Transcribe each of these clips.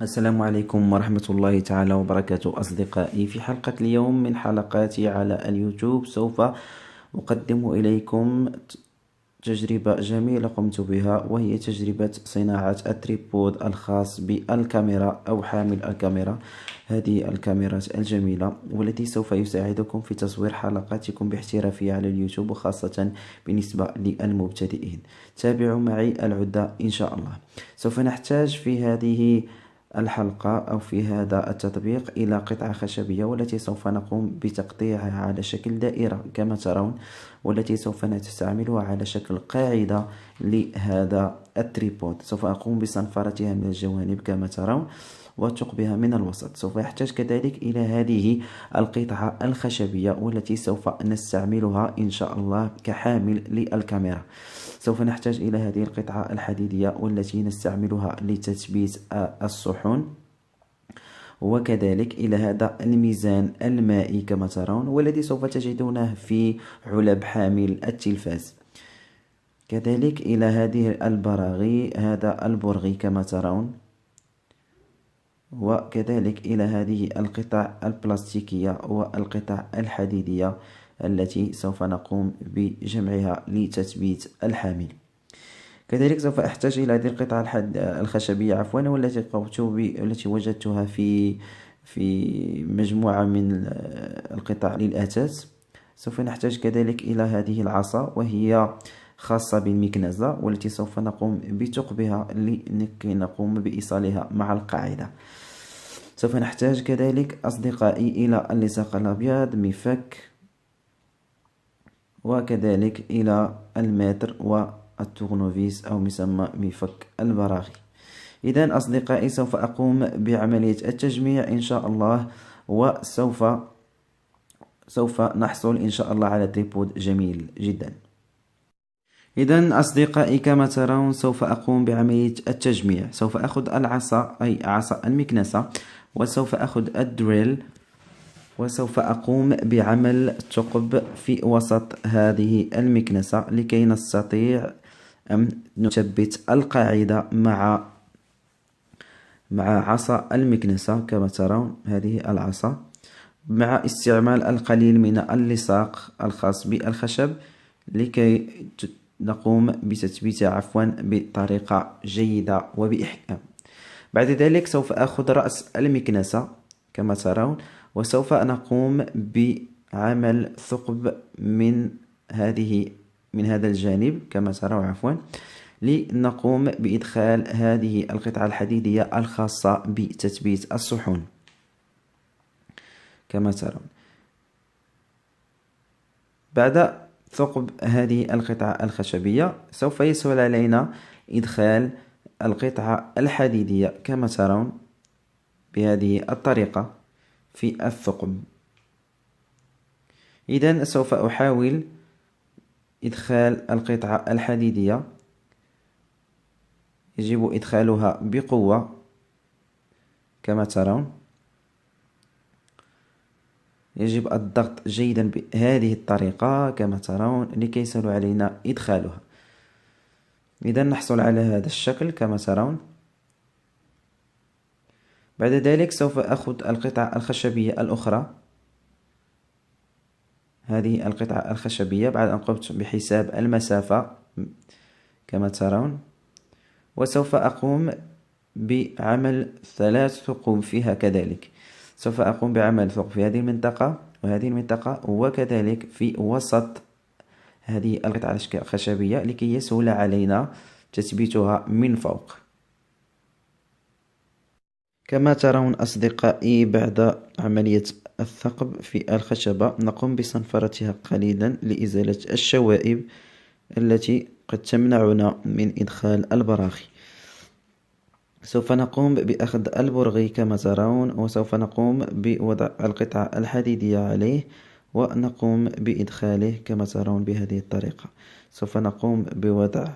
السلام عليكم ورحمة الله تعالى وبركاته أصدقائي. في حلقة اليوم من حلقاتي على اليوتيوب سوف أقدم إليكم تجربة جميلة قمت بها، وهي تجربة صناعة التريبود الخاص بالكاميرا أو حامل الكاميرا. هذه الكاميرات الجميلة والتي سوف يساعدكم في تصوير حلقاتكم باحترافية على اليوتيوب، وخاصة بالنسبة للمبتدئين. تابعوا معي العدة إن شاء الله. سوف نحتاج في هذه الحلقة أو في هذا التطبيق إلى قطعة خشبية، والتي سوف نقوم بتقطيعها على شكل دائرة كما ترون، والتي سوف نستعملها على شكل قاعدة لهذا التريبود. سوف أقوم بصنفرتها من الجوانب كما ترون وثقبها من الوسط. سوف يحتاج كذلك إلى هذه القطعة الخشبية، والتي سوف نستعملها إن شاء الله كحامل للكاميرا. سوف نحتاج إلى هذه القطعة الحديدية والتي نستعملها لتثبيت الصحون، وكذلك إلى هذا الميزان المائي كما ترون، والذي سوف تجدونه في علب حامل التلفاز. كذلك إلى هذه البراغي، هذا البرغي كما ترون، وكذلك إلى هذه القطع البلاستيكية والقطع الحديدية التي سوف نقوم بجمعها لتثبيت الحامل. كذلك سوف أحتاج إلى هذه القطعة الخشبية والتي وجدتها في مجموعة من القطع للأثاث. سوف نحتاج كذلك إلى هذه العصا، وهي خاصة بالمكنسة، والتي سوف نقوم بثقبها لكي نقوم بإيصالها مع القاعدة. سوف نحتاج كذلك أصدقائي إلى اللصاق الأبيض، مفك، وكذلك إلى المتر والتورنوفيس أو مسمى مفك البراغي. إذن أصدقائي، سوف أقوم بعملية التجميع إن شاء الله، وسوف نحصل إن شاء الله على تريبود جميل جدا. إذن أصدقائي، كما ترون سوف أقوم بعملية التجميع. سوف أخذ العصا، أي عصا المكنسة، وسوف أخذ الدريل، وسوف أقوم بعمل ثقب في وسط هذه المكنسة لكي نستطيع أن نثبت القاعدة مع عصا المكنسة كما ترون، هذه العصا، مع استعمال القليل من اللصاق الخاص بالخشب لكي نقوم بتثبيتها بطريقة جيدة وبإحكام. بعد ذلك سوف أخذ رأس المكنسة كما ترون، وسوف نقوم بعمل ثقب من هذا الجانب كما ترون، لنقوم بإدخال هذه القطعة الحديدية الخاصة بتثبيت الصحون كما ترون. بعد ثقب هذه القطعة الخشبية سوف يسهل علينا إدخال القطعة الحديدية كما ترون بهذه الطريقة في الثقب. إذن سوف أحاول إدخال القطعة الحديدية، يجب إدخالها بقوة كما ترون، يجب الضغط جيدا بهذه الطريقة كما ترون لكي يسهل علينا إدخالها. إذن نحصل على هذا الشكل كما ترون. بعد ذلك سوف أخذ القطعة الخشبية الأخرى، هذه القطعة الخشبية، بعد أن قمت بحساب المسافة كما ترون، وسوف أقوم بعمل 3 ثقوب فيها. كذلك سوف أقوم بعمل ثقب في هذه المنطقة وهذه المنطقة، وكذلك في وسط هذه القطعة الخشبية لكي يسهل علينا تثبيتها من فوق. كما ترون أصدقائي، بعد عملية الثقب في الخشبة نقوم بصنفرتها قليلا لإزالة الشوائب التي قد تمنعنا من إدخال البراغي. سوف نقوم بأخذ البرغي كما ترون، وسوف نقوم بوضع القطعة الحديدية عليه ونقوم بإدخاله كما ترون بهذه الطريقة. سوف نقوم بوضع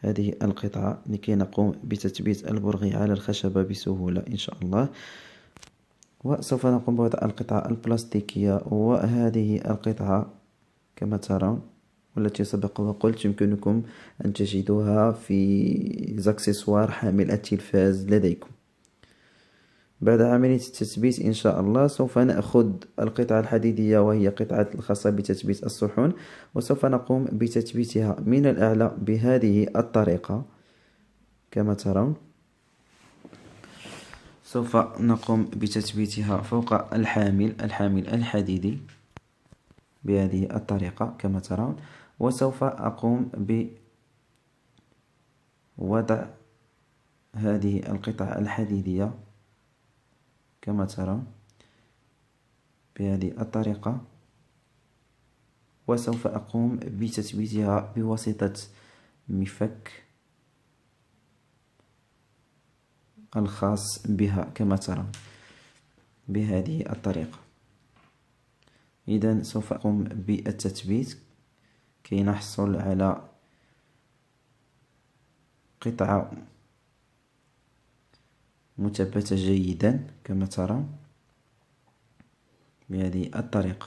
هذه القطعة لكي نقوم بتثبيت البرغي على الخشبة بسهولة إن شاء الله. وسوف نقوم بوضع القطعة البلاستيكية، وهذه القطعة كما ترون، والتي سبق وقلت يمكنكم أن تجدوها في زاكسسوار حامل التلفاز لديكم. بعد عملية التثبيت إن شاء الله سوف نأخذ القطعة الحديدية وهي قطعة الخاصة بتثبيت الصحون، وسوف نقوم بتثبيتها من الأعلى بهذه الطريقة كما ترون. سوف نقوم بتثبيتها فوق الحامل الحديدي بهذه الطريقة كما ترون، وسوف أقوم بوضع هذه القطعة الحديدية كما ترون بهذه الطريقة، وسوف أقوم بتثبيتها بواسطة مفك الخاص بها كما ترون بهذه الطريقة. إذن سوف أقوم بالتثبيت كي نحصل على قطعة مثبتة جيدا كما ترون بهذه الطريقة.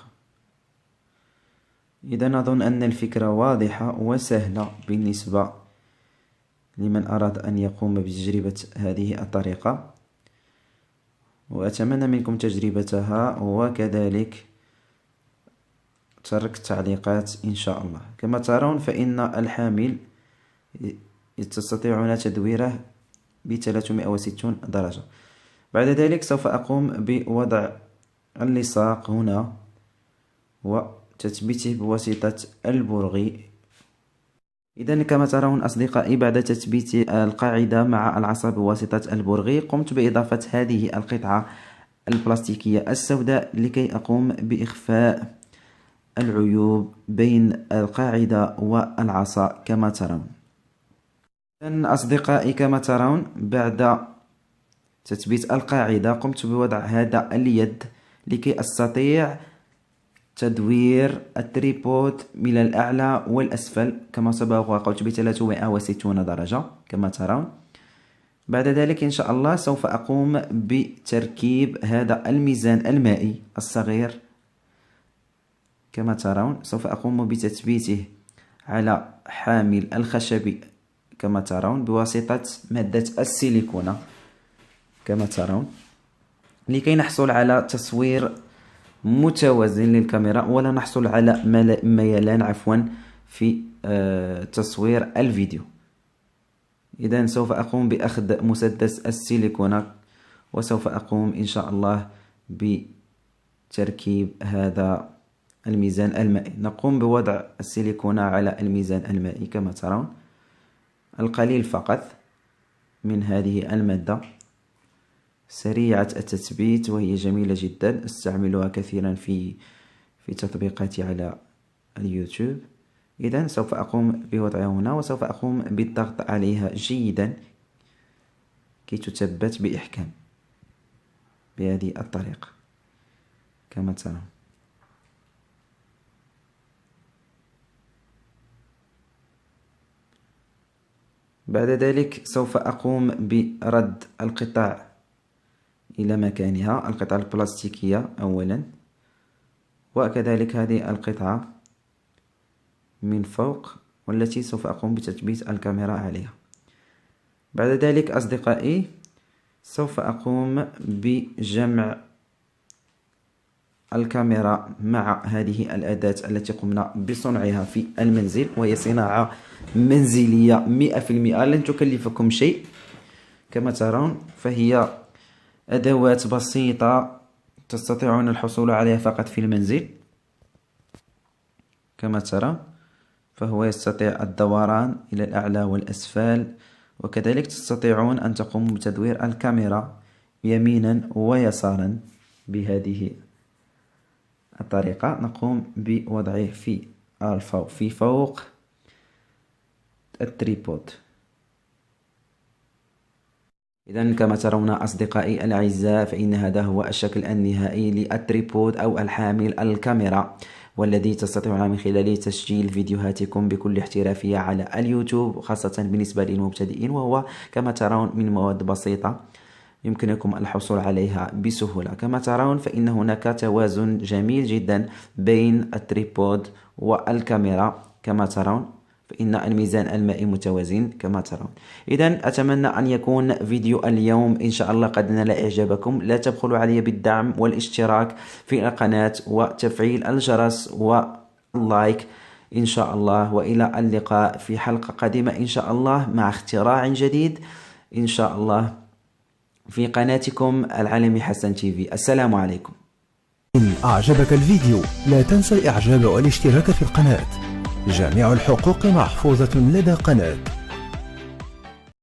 إذا أظن أن الفكرة واضحة وسهلة بالنسبة لمن أراد أن يقوم بتجربة هذه الطريقة، وأتمنى منكم تجربتها وكذلك ترك التعليقات إن شاء الله. كما ترون فإن الحامل تستطيعون تدويره ب 360 درجة. بعد ذلك سوف أقوم بوضع اللصاق هنا وتثبيته بواسطة البرغي. إذن كما ترون أصدقائي بعد تثبيت القاعدة مع العصا بواسطة البرغي قمت بإضافة هذه القطعة البلاستيكية السوداء لكي أقوم بإخفاء العيوب بين القاعدة والعصا كما ترون. إذن أصدقائي كما ترون بعد تثبيت القاعدة قمت بوضع هذا اليد لكي أستطيع تدوير التريبود من الأعلى والأسفل كما سبق وقلت ب 360 درجة كما ترون. بعد ذلك إن شاء الله سوف أقوم بتركيب هذا الميزان المائي الصغير كما ترون. سوف أقوم بتثبيته على حامل الخشبي كما ترون بواسطة مادة السيليكون كما ترون لكي نحصل على تصوير متوازن للكاميرا ولا نحصل على ميلان في تصوير الفيديو. إذن سوف أقوم بأخذ مسدس السيليكون وسوف أقوم إن شاء الله بتركيب هذا الميزان المائي. نقوم بوضع السيليكون على الميزان المائي كما ترون، القليل فقط من هذه المادة سريعة التثبيت وهي جميلة جدا، استعملها كثيرا في تطبيقاتي على اليوتيوب. إذن سوف أقوم بوضعها هنا وسوف أقوم بالضغط عليها جيدا كي تثبت بإحكام بهذه الطريقة كما ترون. بعد ذلك سوف أقوم برد القطع إلى مكانها، القطعة البلاستيكية أولا وكذلك هذه القطعة من فوق والتي سوف أقوم بتثبيت الكاميرا عليها. بعد ذلك أصدقائي سوف أقوم بجمع الكاميرا مع هذه الأداة التي قمنا بصنعها في المنزل، وهي صناعة منزلية 100%، لن تكلفكم شيء كما ترون، فهي أدوات بسيطة تستطيعون الحصول عليها فقط في المنزل كما ترى. فهو يستطيع الدوران إلى الأعلى والأسفل، وكذلك تستطيعون أن تقوموا بتدوير الكاميرا يمينا ويسارا بهذه الطريقة. نقوم بوضعه في فوق التريبود. إذن كما ترون أصدقائي الأعزاء فإن هذا هو الشكل النهائي للتريبود أو الحامل الكاميرا، والذي تستطيعون من خلاله تسجيل فيديوهاتكم بكل احترافية على اليوتيوب، خاصة بالنسبة للمبتدئين، وهو كما ترون من مواد بسيطة يمكنكم الحصول عليها بسهولة. كما ترون فإن هناك توازن جميل جدا بين التريبود والكاميرا كما ترون، فإن الميزان المائي متوازن كما ترون. إذا أتمنى أن يكون فيديو اليوم إن شاء الله قد نال إعجابكم. لا تبخلوا علي بالدعم والاشتراك في القناة وتفعيل الجرس واللايك إن شاء الله. وإلى اللقاء في حلقة قادمة إن شاء الله مع اختراع جديد إن شاء الله في قناتكم العالمي حسن تيفي. السلام عليكم. إن أعجبك الفيديو لا تنسى الإعجاب والاشتراك في القناة. جميع الحقوق محفوظة لدى قناة